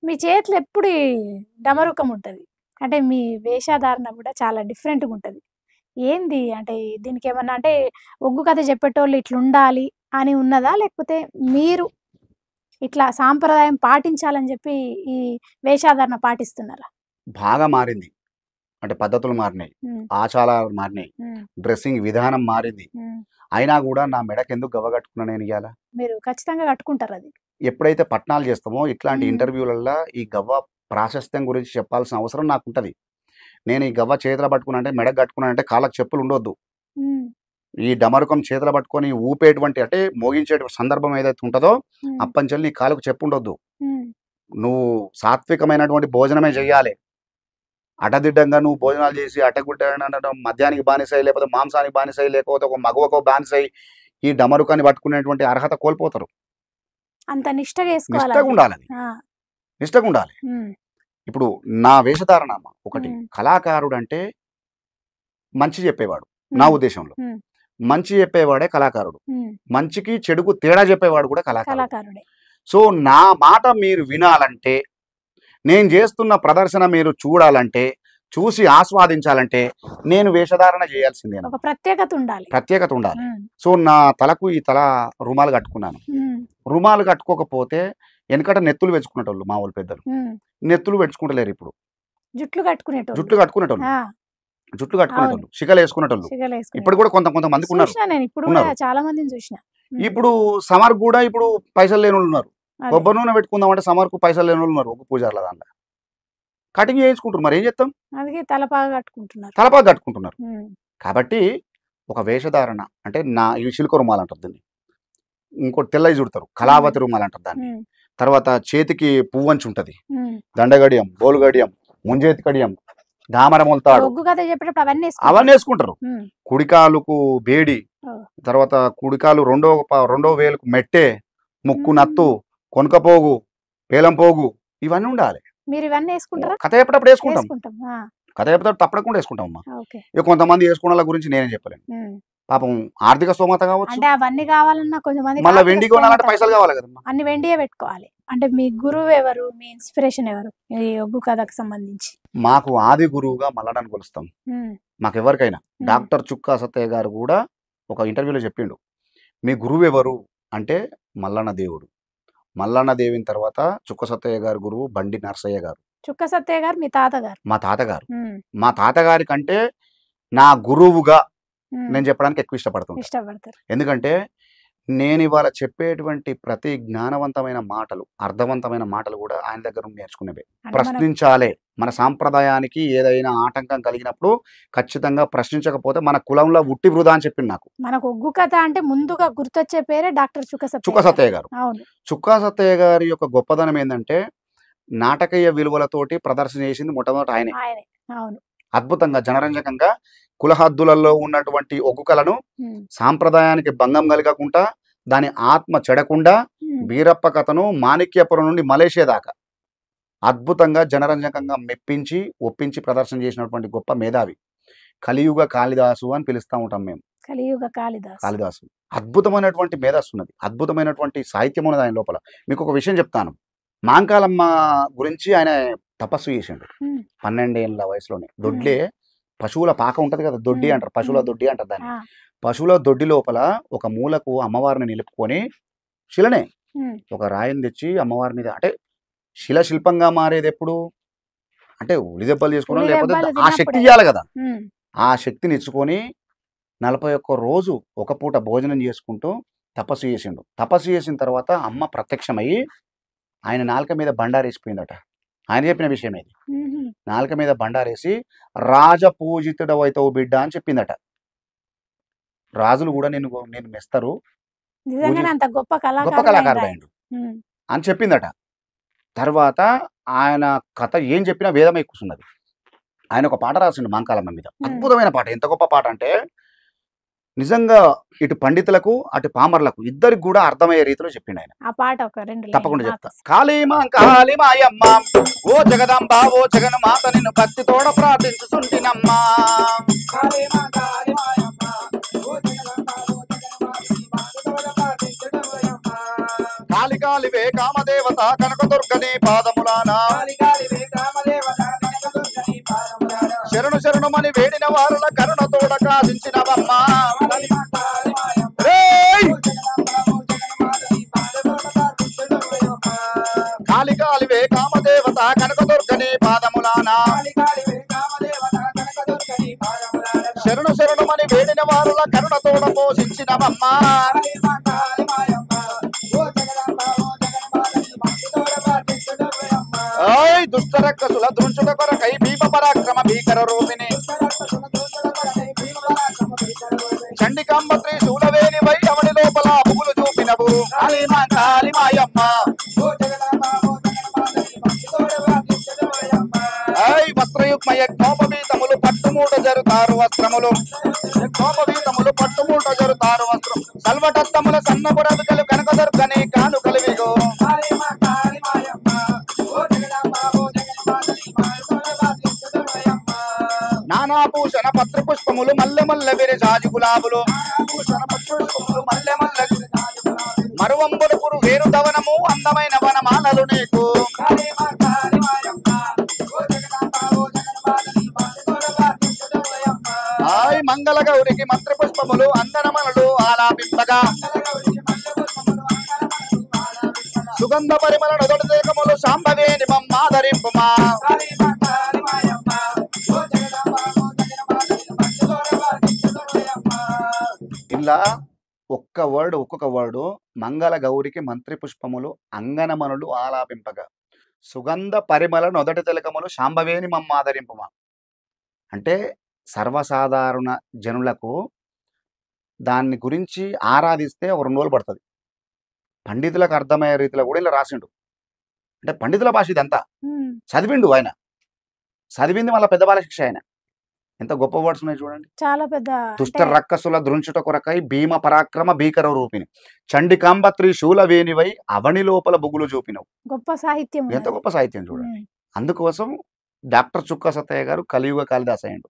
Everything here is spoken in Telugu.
మీ చేతిలో ఎప్పుడు ఈ డమరుకం ఉంటది. అంటే మీ వేషధారణ గూడా చాలా డిఫరెంట్‌గుంటది. ఏంది అంటే దీనికేమన్నా అంటే ఒగ్గు కథ చెప్పేటోళ్ళు ఇట్లుండాలి అని ఉన్నదా? లేకపోతే మీరు ఇట్లా సాంప్రదాయం పాటించాలని జెప్పి ఈ వేషధారణ పాటిస్తున్నారా? బాగా మారింది. అంటే పద్ధతులు మారినాయి. హ్మ్. ఆచారాలు మారినాయి. హ్మ్. డ్రెస్సింగ్ విధానం మారింది. హ్మ్. అయినా గూడా నా మెడకెందుకు గవ్వ కట్టుకున్నా నేను ఇయ్యాల? మీరు ఖచ్చితంగా కట్టుకుంటారది. ఎప్పుడైతే పట్నాలు చేస్తామో ఇట్లాంటి హ్మ్. ఇంటర్వ్యూలల్లా ఈ గవ్వ ప్రాశస్త్యం గురించి చెప్పాల్సిన అవసరం నాకుంటది. నేను ఈ గవ్వ చేతిలో పట్టుకున్నానంటే, మెడకు కట్టుకున్నానంటే కాళ్ళకి చెప్పులుండొద్దు. హ్మ్. ఈ డమరుకం చేతిలో పట్టుకొని ఊపేటువంటి అంటే మోగించేటువంటి సందర్భం ఏదైతే ఉంటదో హ్మ్. అప్పంచెల్లి నీ కాళ్ళకు చెప్పుండొద్దు. హ్మ్. నువ్వు సాత్వికమైనటువంటి భోజనమే చెయ్యాలె. అడ్డదిడ్డంగా నువ్వు భోజనాలు చేసి మద్యానికి బానిసై, లేకపోతే మాంసానికి బానిసై, లేకపోతే ఒక మగవకో బానిసై ఈ డమరుకాన్ని పట్టుకునేటువంటి అర్హత కోల్పోతారు. అంత నిష్టగా ఏసుకోవాలంటే. నిష్టగుండాలది. ఆ! నిష్టగుండాలి. హ్మ్. ఇప్పుడు నా వేషధారణ అమ్మ ఒకటి. హ్మ్. కళాకారుడంటే మంచి చెప్పేవాడు నా హ్మ్. ఉద్దేశంలో. హ్మ్. మంచి చెప్పేవాడే కళాకారుడు. హ్మ్. మంచికి, చెడుకు తేడా చెప్పేవాడు కూడా కళాకారుడు. కళాకారుడే. సో, నా మాట మీరు వినాలంటే, నేను చేస్తున్న ప్రదర్శన మీరు చూడాలంటే, చూసి ఆస్వాదించాలంటే, నేను వేషధారణ ఒక చేయాల్సిందేనమ్మా. ప్రత్యేకత ఉండాలి. ప్రత్యేకత ఉండాలి. హ్మ్. సో, నా తలకు ఈ తల రుమాలు కట్టుకున్నాను. హ్మ్. రుమాలు కట్టుకోకపోతే ఎనకట నెత్తులు పెంచుకునేటోళ్ళు మా వోళ్ళు పెద్దలు. హ్మ్. నెత్తులు పెంచుకుంటలేరు ఇప్పుడు. జుట్లు కట్టుకునేటోళ్ళు. జుట్లు కట్టుకునేటోళ్ళు. ఆ! జుట్లు అవును. కట్టుకునేటోళ్ళు. శిఖలేసుకునేటోళ్ళు. సిగలేసుకునేటోళ్ళు. ఇప్పుడు కూడా కొంతమందికున్నారు. చూషినా నేను ఇప్పుడు గూడా ఉన్నారు. చాలా మందిని జూషినా. హ్మ్. ఇప్పుడు సమ్మర్‌కి గూడా ఇప్పుడు పైసలు లేనోళ్ళున్నారు. అదే. కొబ్బరి నూనె పెట్టుకుందామంటే సమ్మర్‌కు పైసలు లేనోళ్ళున్నారు. ఒగ్గు పూజారుల దాంట్ల. కటింగ్ చేయించుకుంటున్నారు. మరేం చేత్తాం? అందుకే తలపాగా కట్టుకుంటున్నారు. తలపాకు కట్టుకుంటున్నారు. హ్మ్. కాబట్టి ఒక వేషధారణ అంటే ఈ చిలుక రుమాలంటారు దీన్ని. ఇంకోటి తెల్లయి చుడతారు. హ్మ్. కళావతి రుమాలంటారు దాన్ని. హ్మ్. తర్వాత చేతికి పువ్వంచుంటది. హ్మ్. దండగడియం, బోలుగడియం, ముంజేతి కడియం, దామర ఇప్పుడు మొలతాడు ఒగ్గు కథ చెప్పేటప్పుడు అవన్నీ అవన్నీ యేసుకుంటారు. యేసుకుంటారు. హ్మ్. కుడికాలుకు బేడి, ఓహ్! తర్వాత కుడికాలు రెండో వేలుకు మెట్టె, ముక్కు నత్తు, హ్మ్. కొనకపోగు, పేలం పోగు ఇవన్నీ ఉండాలి. మీరివన్నీ యేసుకుంటారా? కథ చెప్పేటప్పుడు యేసుకుంటాం. యేసుకుంటాం. ఆ! కథ చెప్పేటప్పుడు తప్పకుండా యేసుకుంటామమ్మా. ఓకే. ఇక కొంతమంది యేసుకున్నోళ్ళ గురించి నేనేం చెప్పలేను. హ్మ్. పాపం ఆర్థిక స్తోమత కావచ్చు. అంటే అవన్నీ గావాలన్నా కొంతమందికి మళ్ళా ఆర్థిక వెండి స్తోమత కొనాలంటే పైసలు కావాలి కదమ్మా. అన్ని వెండియే పెట్టుకోవాలి. అంటే మీ గురువెవరు? మీ ఇన్‌స్పిరేషన్ ఎవరు? ఈ ఒగ్గు కథకు సంబంధించి? మాకు ఆది గురువుగా మల్లన్నని కొలుస్తాం. హ్మ్. మాకెవ్వరికైనా. హ్మ్. డాక్టర్ చుక్కా సత్తయ్య గారు గూడా ఒక ఇంటర్వ్యూలో చెప్పిండు. మీ గురువెవరు అంటే మల్లన్న దేవుడు. మల్లన్న దేవుని తర్వాత చుక్క సత్తయ్య గారి గురువు బండి నరసయ్య గారు. చుక్క సత్తయ్య గారు మీ తాతగారు. మా తాతగారు. హ్మ్. మా తాతగారి కంటే నా గురువుగా హ్మ్. నేను చెప్పడానికి ఎక్కువ ఇష్టపడుతుంటా. ఇష్టపడతారు. ఎందుకంటే నేనివాళ చెప్పేటువంటి ప్రతి జ్ఞానవంతమైన మాటలు, అర్థవంతమైన మాటలు గూడా ఆయన దగ్గర నుండి నేర్చుకున్నవే. అంటే ప్రశ్నించాలే. మన సాంప్రదాయానికి ఏదైనా ఆటంకం కలిగినప్పుడు ఖచ్చితంగా ప్రశ్నించకపోతే మన కులంలో ఉట్టి వృధా అని చెప్పిండు నాకు. మనకు ఒగ్గు కథ అంటే ముందుగా గుర్తొచ్చే పేరే డాక్టర్ చుక్క చుక్క సత్తయ్య గారు. సత్తయ్య గారు. అవును. చుక్కా సత్తయ్య గారి యొక్క గొప్పదనం ఏందంటే నాటకీయ విలువలతోటి ప్రదర్శన చేసింది మొట్టమొదట ఆయనే. ఆయనే. అవును. అద్భుతంగా జనరంజకంగా కులహద్దులలో ఉన్నటువంటి ఒగ్గు కళను హ్మ్. సాంప్రదాయానికి భంగం కలగకుండా, దాని ఆత్మ చెడకుండా హ్మ్. బీరప్ప కథను మాణిక్యపురం నుండి మలేషియా దాకా అద్భుతంగా జనరంజకంగా మెప్పించి, ఒప్పించి ప్రదర్శన చేసినటువంటి గొప్ప మేధావి. కలియుగ కాళిదాసు అని పిలుస్తా ఉంటాం మేము. కలియుగ కాళిదాసు. కాళిదాసు. అద్భుతమైనటువంటి మేధస్సు ఉన్నది. అద్భుతమైనటువంటి సాహిత్యం ఉన్నది ఆయన లోపల. మీకొక విషయం చెప్తాను. మాంకాలమ్మ గురించి ఆయన తపస్సు చేసిండు. హ్మ్. 12 ఏళ్ల వయసులోనే. హ్మ్. దొడ్లే పశువుల పాక ఉంటది కదా! దొడ్డి హ్మ్. అంటారు. పశువుల హ్మ్. దొడ్డి అంటారు దాన్ని. ఆ! పశువుల దొడ్డి లోపల ఒక మూలకు అమ్మవారిని నిలుపుకొని శిలనే హ్మ్. ఒక రాయిని తెచ్చి అమ్మవారి మీద అంటే శిల శిల్పంగా మారేదెప్పుడు? అంటే ఉలి దెబ్బలు చేసుకోవడం ఉలి లేకపోతే దెబ్బలు ఆ శక్తి తిన్నప్పుడే. ఇయ్యాలి గదా! హ్మ్. ఆ శక్తినిచ్చుకొని 41 రోజు ఒక పూట భోజనం చేసుకుంటూ తపస్సు చేసిండు. తపస్సు చేసిన తర్వాత అమ్మ ప్రత్యక్షమయ్యి ఆయన నాలుక మీద బండారేసిపోయిందట. ఆయన చెప్పిన విషయమే ఇది. హుహు. నాలుక మీద బండారేసి రాజపూజితుడవైతవు బిడ్డ అని చెప్పిందట. రాజులు గూడా నేను మెస్తారు. నిజంగానే అంత గొప్ప గొప్ప కళాకారుడయిండ్రాయన. కళాకారుడయిండు హ్మ్. అని చెప్పిందట. తర్వాత ఆయన కథ ఏం చెప్పినా వేదమే కూసున్నది. ఆయన ఒక పాట రాసిండు మాంకాలమ్మ మీద. హ్మ్. అద్భుతమైన పాట. ఎంత గొప్ప పాట అంటే నిజంగా ఇటు పండితులకు, అటు పామరులకు ఇద్దరికి గూడా అర్థమయ్యే రీతిలో చెప్పిండాయన. ఆ పాట ఒక 2 లైన్లు తప్పకుండా చెప్తా. మాకోసం. కాళీ మాయమ్మ ఓ జగదంబ ఓ జగన్ మాత నిన్ను భక్తితోడ ప్రార్థించుచుంటినమ్మా. కాళిక కాలికాలివే కామదేవత కనకదుర్గని పాదములాన శరణు శరణుమని వేడిన వారుల కరుణ తోడ కాదించినవమ్మ కాలికాలివే కామదేవత కనకదుర్గని పాదములాన శరణు శరణుమని వేడిన వారుల కరుణ తోడ పోషించినవమ్మ దుష్టరక్కసుల దృంచుట కొరకై భీమ పరాక్రమ భీకర రూపిణి చండికాంబ త్రిశూలవేణి వై అవని లోపల పువ్వులు చూపినవు కాళీమాయమ్మ వస్త్రయుగ్మయ కోపవీతములు పట్టుమూట జరుతారు వస్త్రములు కోపవీతములు పట్టుమూట జరుతారు వస్త్రం సల్వటత్తముల సన్నపురవికలు కనకదుర్గని కాను కలివిగో నానాభూషణ పత్ర పుష్పములు మల్లె మల్లె విరజాజి గులాబులు మరువంబులు పురు వేరు దవనము అందమైన వనమాలలు నీకు మంగళ గౌరికి మంత్ర పుష్పములు అందనమనులు ఆలాపింపగా సుగంధ పరిమళ నొదటి దేకములు శాంభవేని మమ్మాదరింపుమా ఇలా ఒక్కొక్క వర్డు మంగళ గౌరికి మంత్రి పుష్పములు అంగనమనులు ఆలాపింపగా సుగంధ పరిమళ నొదటి తిలకములు శాంభవేని మమ్మాదరింపుమా అంటే సర్వసాధారణ జనులకు దాన్ని గురించి ఆరాధిస్తే ఒక 2 రోజులు పడుతుంది. పండితులకు అర్థమయ్యే రీతిలో కూడా ఇలా రాసిండు. అంటే పండితుల భాష ఇదంతా చదివిండు ఆయన, చదివింది మళ్ళీ పెద్ద బాల శిక్ష ఆయన. ఎంత గొప్ప వర్డ్స్ ఉన్నాయి చూడండి. చాలా పెద్ద దుష్ట రక్కసుల దృంచుట కొరకై భీమ పరాక్రమ భీకర రూపిణి చండికాంబ త్రిశూల వేణివై అవని లోపల బుగులు చూపినవు. గొప్ప సాహిత్యం, ఎంత గొప్ప సాహిత్యం చూడండి. అందుకోసం డాక్టర్ చుక్క సత్తయ్య గారు కలియుగ కాళిదాస్ అయ్యిండు.